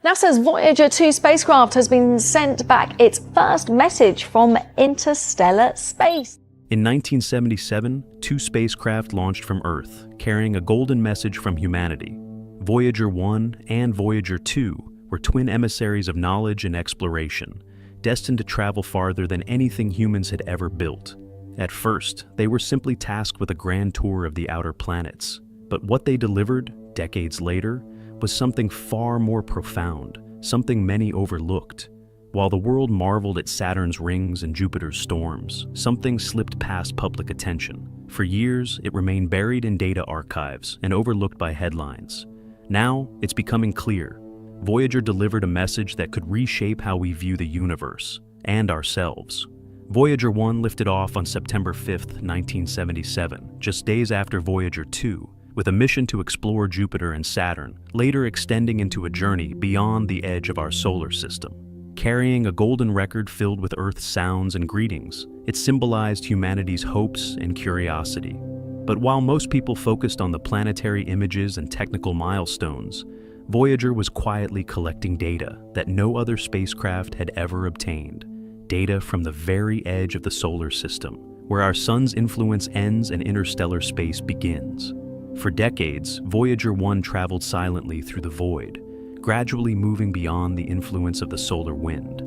NASA's Voyager 2 spacecraft has been sent back its first message from interstellar space. In 1977, two spacecraft launched from Earth, carrying a golden message from humanity. Voyager 1 and Voyager 2 were twin emissaries of knowledge and exploration, destined to travel farther than anything humans had ever built. At first, they were simply tasked with a grand tour of the outer planets. But what they delivered, decades later, was something far more profound, something many overlooked. While the world marveled at Saturn's rings and Jupiter's storms, something slipped past public attention. For years, it remained buried in data archives and overlooked by headlines. Now, it's becoming clear. Voyager delivered a message that could reshape how we view the universe and ourselves. Voyager 1 lifted off on September 5, 1977, just days after Voyager 2, with a mission to explore Jupiter and Saturn, later extending into a journey beyond the edge of our solar system. Carrying a golden record filled with Earth's sounds and greetings, it symbolized humanity's hopes and curiosity. But while most people focused on the planetary images and technical milestones, Voyager was quietly collecting data that no other spacecraft had ever obtained. Data from the very edge of the solar system, where our sun's influence ends and interstellar space begins. For decades, Voyager 1 traveled silently through the void, gradually moving beyond the influence of the solar wind,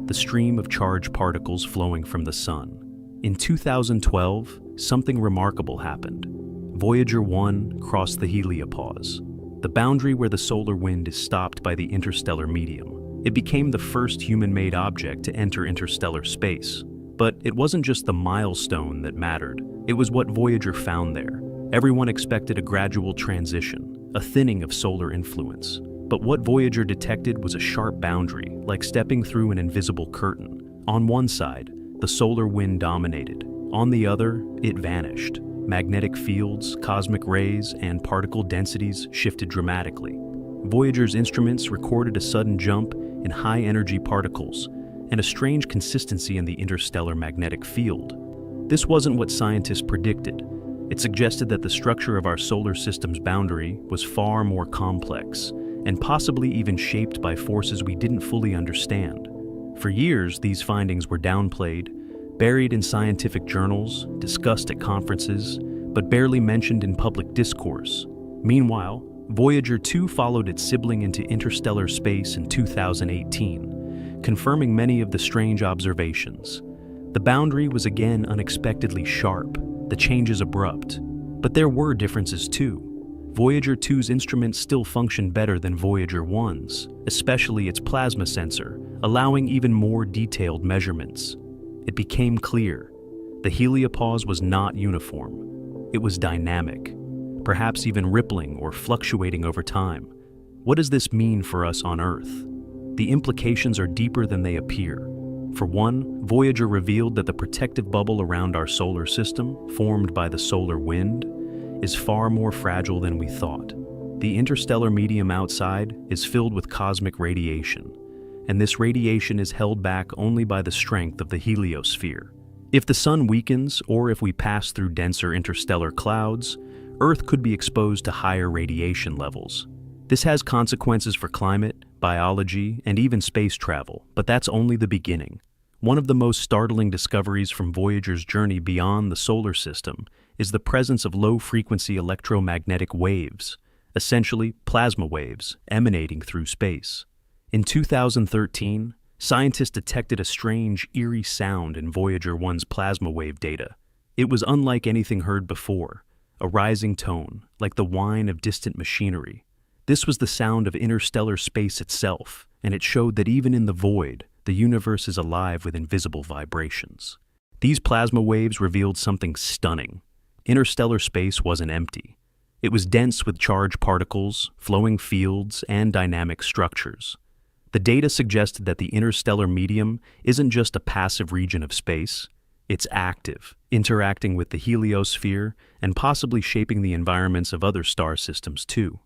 the stream of charged particles flowing from the sun. In 2012, something remarkable happened. Voyager 1 crossed the heliopause, the boundary where the solar wind is stopped by the interstellar medium. It became the first human-made object to enter interstellar space. But it wasn't just the milestone that mattered, it was what Voyager found there. Everyone expected a gradual transition, a thinning of solar influence. But what Voyager detected was a sharp boundary, like stepping through an invisible curtain. On one side, the solar wind dominated. On the other, it vanished. Magnetic fields, cosmic rays, and particle densities shifted dramatically. Voyager's instruments recorded a sudden jump in high-energy particles and a strange consistency in the interstellar magnetic field. This wasn't what scientists predicted. It suggested that the structure of our solar system's boundary was far more complex and possibly even shaped by forces we didn't fully understand. For years, these findings were downplayed, buried in scientific journals, discussed at conferences, but barely mentioned in public discourse. Meanwhile, Voyager 2 followed its sibling into interstellar space in 2018, confirming many of the strange observations. The boundary was again unexpectedly sharp, the changes abrupt. But there were differences too. Voyager 2's instruments still functioned better than Voyager 1's, especially its plasma sensor, allowing even more detailed measurements. It became clear. The heliopause was not uniform. It was dynamic, perhaps even rippling or fluctuating over time. What does this mean for us on Earth? The implications are deeper than they appear. For one, Voyager revealed that the protective bubble around our solar system, formed by the solar wind, is far more fragile than we thought. The interstellar medium outside is filled with cosmic radiation, and this radiation is held back only by the strength of the heliosphere. If the sun weakens, or if we pass through denser interstellar clouds, Earth could be exposed to higher radiation levels. This has consequences for climate, biology, and even space travel, but that's only the beginning. One of the most startling discoveries from Voyager's journey beyond the solar system is the presence of low-frequency electromagnetic waves, essentially plasma waves, emanating through space. In 2013, scientists detected a strange, eerie sound in Voyager 1's plasma wave data. It was unlike anything heard before, a rising tone, like the whine of distant machinery. This was the sound of interstellar space itself, and it showed that even in the void, the universe is alive with invisible vibrations. These plasma waves revealed something stunning. Interstellar space wasn't empty. It was dense with charged particles, flowing fields, and dynamic structures. The data suggested that the interstellar medium isn't just a passive region of space. It's active, interacting with the heliosphere and possibly shaping the environments of other star systems too.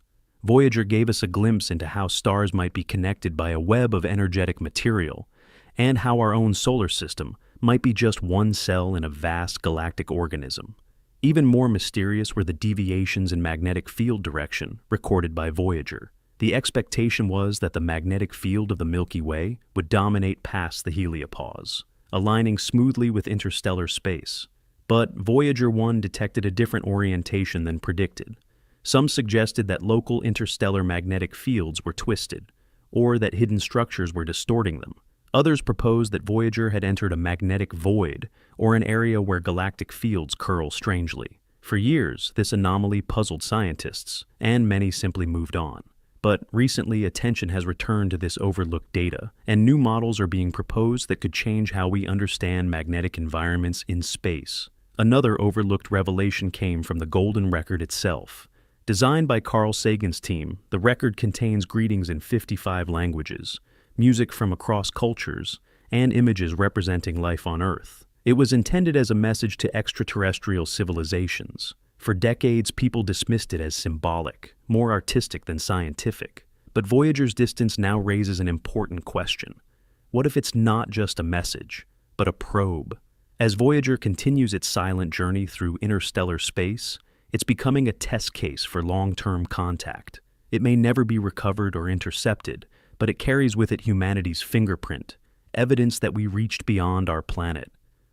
Voyager gave us a glimpse into how stars might be connected by a web of energetic material, and how our own solar system might be just one cell in a vast galactic organism. Even more mysterious were the deviations in magnetic field direction recorded by Voyager. The expectation was that the magnetic field of the Milky Way would dominate past the heliopause, aligning smoothly with interstellar space. But Voyager 1 detected a different orientation than predicted. Some suggested that local interstellar magnetic fields were twisted, or that hidden structures were distorting them. Others proposed that Voyager had entered a magnetic void, or an area where galactic fields curl strangely. For years, this anomaly puzzled scientists, and many simply moved on. But recently, attention has returned to this overlooked data, and new models are being proposed that could change how we understand magnetic environments in space. Another overlooked revelation came from the Golden Record itself. Designed by Carl Sagan's team, the record contains greetings in 55 languages, music from across cultures, and images representing life on Earth. It was intended as a message to extraterrestrial civilizations. For decades, people dismissed it as symbolic, more artistic than scientific. But Voyager's distance now raises an important question. What if it's not just a message, but a probe? As Voyager continues its silent journey through interstellar space, it's becoming a test case for long-term contact. It may never be recovered or intercepted, but it carries with it humanity's fingerprint, evidence that we reached beyond our planet.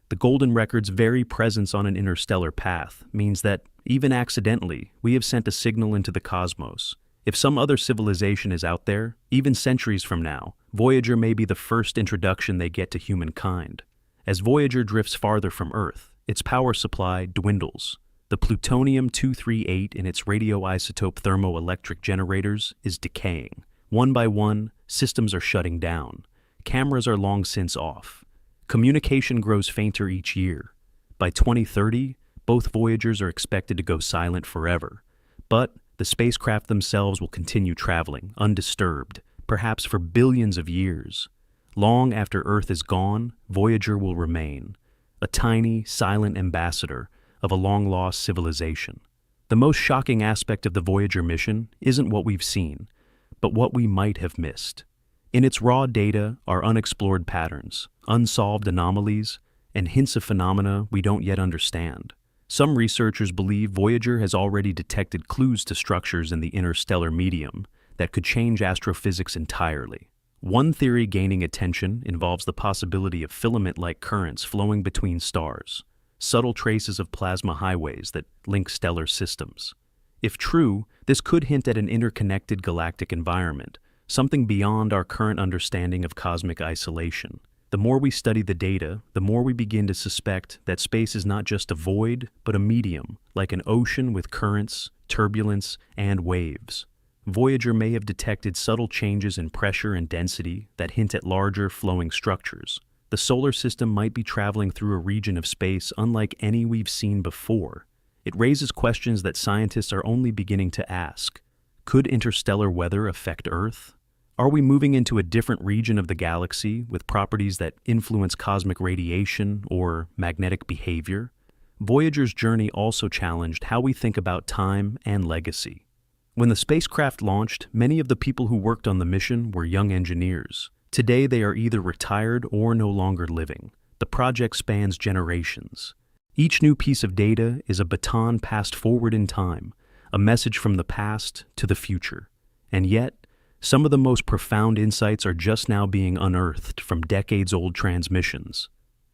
The Golden Record's very presence on an interstellar path means that, even accidentally, we have sent a signal into the cosmos. If some other civilization is out there, even centuries from now, Voyager may be the first introduction they get to humankind. As Voyager drifts farther from Earth, its power supply dwindles. The plutonium-238 in its radioisotope thermoelectric generators is decaying. One by one, systems are shutting down. Cameras are long since off. Communication grows fainter each year. By 2030, both Voyagers are expected to go silent forever. But the spacecraft themselves will continue traveling, undisturbed, perhaps for billions of years. Long after Earth is gone, Voyager will remain, a tiny, silent ambassador of a long-lost civilization. The most shocking aspect of the Voyager mission isn't what we've seen, but what we might have missed. In its raw data are unexplored patterns, unsolved anomalies, and hints of phenomena we don't yet understand. Some researchers believe Voyager has already detected clues to structures in the interstellar medium that could change astrophysics entirely. One theory gaining attention involves the possibility of filament-like currents flowing between stars, subtle traces of plasma highways that link stellar systems. If true, this could hint at an interconnected galactic environment, something beyond our current understanding of cosmic isolation. The more we study the data, the more we begin to suspect that space is not just a void, but a medium, like an ocean with currents, turbulence, and waves. Voyager may have detected subtle changes in pressure and density that hint at larger, flowing structures. The solar system might be traveling through a region of space unlike any we've seen before. It raises questions that scientists are only beginning to ask. Could interstellar weather affect Earth? Are we moving into a different region of the galaxy with properties that influence cosmic radiation or magnetic behavior? Voyager's journey also challenged how we think about time and legacy. When the spacecraft launched, many of the people who worked on the mission were young engineers. Today they are either retired or no longer living. The project spans generations. Each new piece of data is a baton passed forward in time, a message from the past to the future. And yet, some of the most profound insights are just now being unearthed from decades-old transmissions.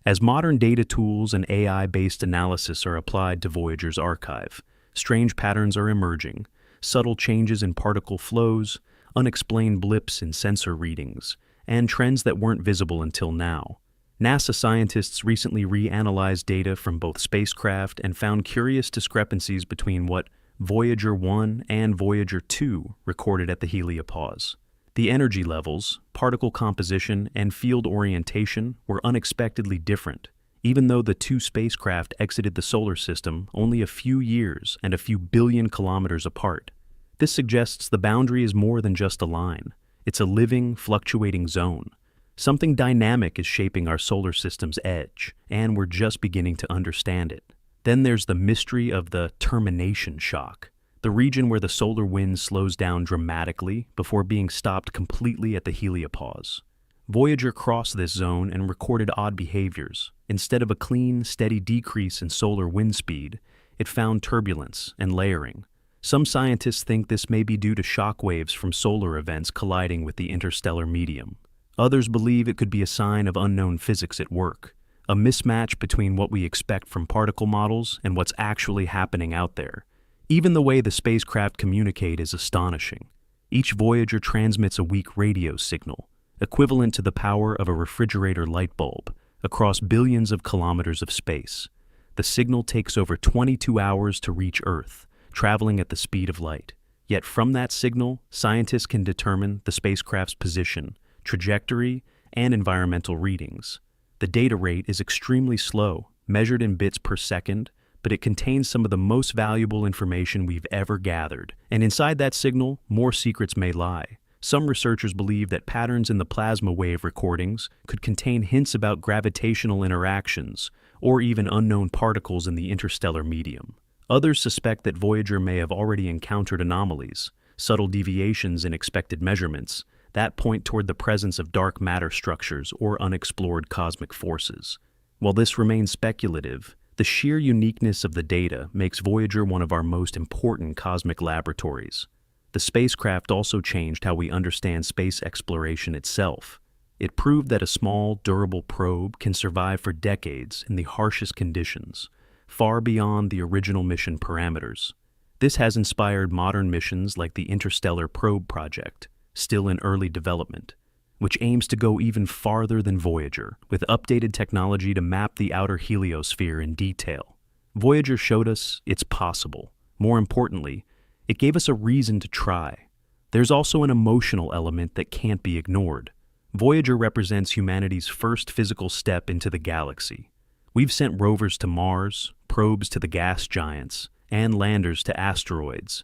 As modern data tools and AI-based analysis are applied to Voyager's archive, strange patterns are emerging, subtle changes in particle flows, unexplained blips in sensor readings, and trends that weren't visible until now. NASA scientists recently reanalyzed data from both spacecraft and found curious discrepancies between what Voyager 1 and Voyager 2 recorded at the heliopause. The energy levels, particle composition, and field orientation were unexpectedly different, even though the two spacecraft exited the solar system only a few years and a few billion kilometers apart. This suggests the boundary is more than just a line. It's a living, fluctuating zone. Something dynamic is shaping our solar system's edge, and we're just beginning to understand it. Then there's the mystery of the termination shock, the region where the solar wind slows down dramatically before being stopped completely at the heliopause. Voyager crossed this zone and recorded odd behaviors. Instead of a clean, steady decrease in solar wind speed, it found turbulence and layering. Some scientists think this may be due to shock waves from solar events colliding with the interstellar medium. Others believe it could be a sign of unknown physics at work, a mismatch between what we expect from particle models and what's actually happening out there. Even the way the spacecraft communicate is astonishing. Each Voyager transmits a weak radio signal, equivalent to the power of a refrigerator light bulb, across billions of kilometers of space. The signal takes over 22 hours to reach Earth, traveling at the speed of light. Yet from that signal, scientists can determine the spacecraft's position, trajectory, and environmental readings. The data rate is extremely slow, measured in bits per second, but it contains some of the most valuable information we've ever gathered. And inside that signal, more secrets may lie. Some researchers believe that patterns in the plasma wave recordings could contain hints about gravitational interactions, or even unknown particles in the interstellar medium. Others suspect that Voyager may have already encountered anomalies, subtle deviations in expected measurements, that point toward the presence of dark matter structures or unexplored cosmic forces. While this remains speculative, the sheer uniqueness of the data makes Voyager one of our most important cosmic laboratories. The spacecraft also changed how we understand space exploration itself. It proved that a small, durable probe can survive for decades in the harshest conditions, far beyond the original mission parameters. This has inspired modern missions like the Interstellar Probe Project, still in early development, which aims to go even farther than Voyager, with updated technology to map the outer heliosphere in detail. Voyager showed us it's possible. More importantly, it gave us a reason to try. There's also an emotional element that can't be ignored. Voyager represents humanity's first physical step into the galaxy. We've sent rovers to Mars, probes to the gas giants, and landers to asteroids.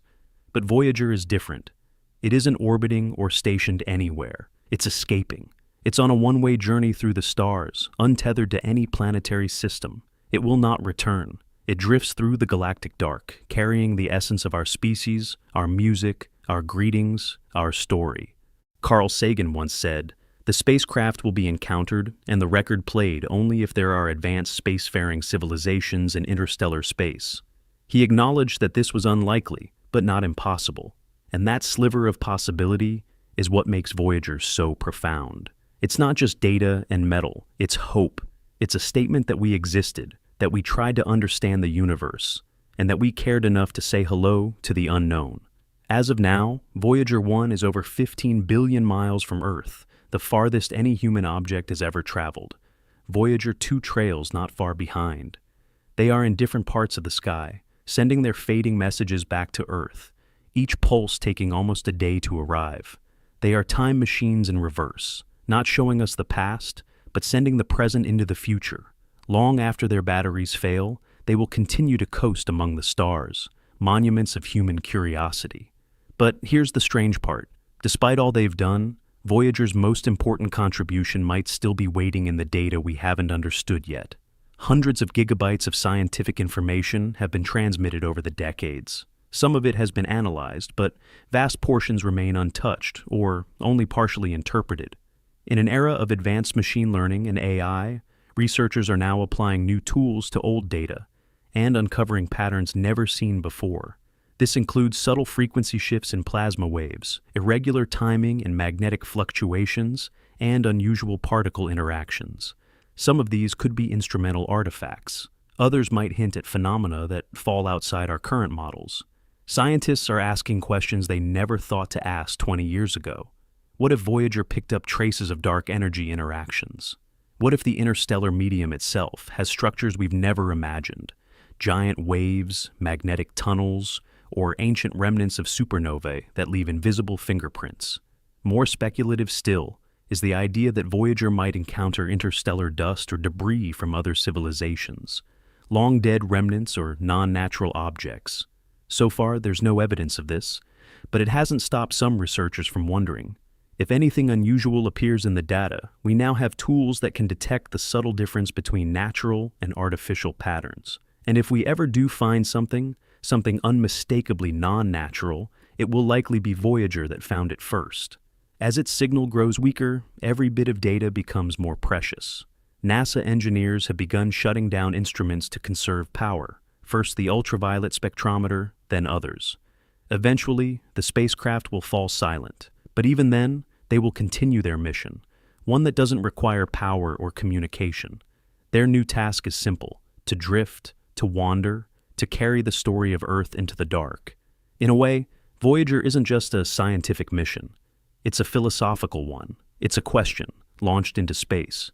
But Voyager is different. It isn't orbiting or stationed anywhere. It's escaping. It's on a one-way journey through the stars, untethered to any planetary system. It will not return. It drifts through the galactic dark, carrying the essence of our species, our music, our greetings, our story. Carl Sagan once said, "The spacecraft will be encountered and the record played only if there are advanced spacefaring civilizations in interstellar space." He acknowledged that this was unlikely, but not impossible. And that sliver of possibility is what makes Voyager so profound. It's not just data and metal, it's hope. It's a statement that we existed, that we tried to understand the universe, and that we cared enough to say hello to the unknown. As of now, Voyager 1 is over 15 billion miles from Earth, the farthest any human object has ever traveled. Voyager 2 trails not far behind. They are in different parts of the sky, sending their fading messages back to Earth, each pulse taking almost a day to arrive. They are time machines in reverse, not showing us the past, but sending the present into the future. Long after their batteries fail, they will continue to coast among the stars, monuments of human curiosity. But here's the strange part. Despite all they've done, Voyager's most important contribution might still be waiting in the data we haven't understood yet. Hundreds of gigabytes of scientific information have been transmitted over the decades. Some of it has been analyzed, but vast portions remain untouched or only partially interpreted. In an era of advanced machine learning and AI, researchers are now applying new tools to old data and uncovering patterns never seen before. This includes subtle frequency shifts in plasma waves, irregular timing in magnetic fluctuations, and unusual particle interactions. Some of these could be instrumental artifacts. Others might hint at phenomena that fall outside our current models. Scientists are asking questions they never thought to ask 20 years ago. What if Voyager picked up traces of dark energy interactions? What if the interstellar medium itself has structures we've never imagined? Giant waves, magnetic tunnels, or ancient remnants of supernovae that leave invisible fingerprints. More speculative still is the idea that Voyager might encounter interstellar dust or debris from other civilizations, long-dead remnants or non-natural objects. So far, there's no evidence of this, but it hasn't stopped some researchers from wondering. If anything unusual appears in the data, we now have tools that can detect the subtle difference between natural and artificial patterns. And if we ever do find something unmistakably non-natural, it will likely be Voyager that found it first. As its signal grows weaker, every bit of data becomes more precious. NASA engineers have begun shutting down instruments to conserve power, first the ultraviolet spectrometer, then others. Eventually, the spacecraft will fall silent, but even then, they will continue their mission, one that doesn't require power or communication. Their new task is simple: to drift, to wander, to carry the story of Earth into the dark. In a way, Voyager isn't just a scientific mission. It's a philosophical one. It's a question, launched into space.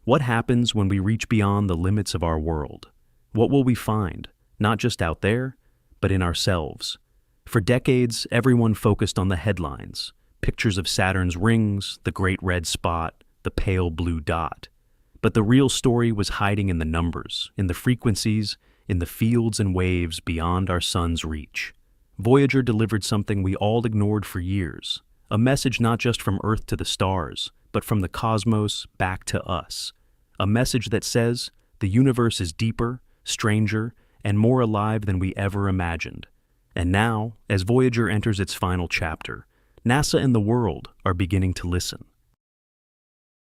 What happens when we reach beyond the limits of our world? What will we find, not just out there, but in ourselves? For decades, everyone focused on the headlines: pictures of Saturn's rings, the great red spot, the pale blue dot. But the real story was hiding in the numbers, in the frequencies, in the fields and waves beyond our sun's reach. Voyager delivered something we all ignored for years, a message not just from Earth to the stars, but from the cosmos back to us. A message that says the universe is deeper, stranger, and more alive than we ever imagined. And now, as Voyager enters its final chapter, NASA and the world are beginning to listen.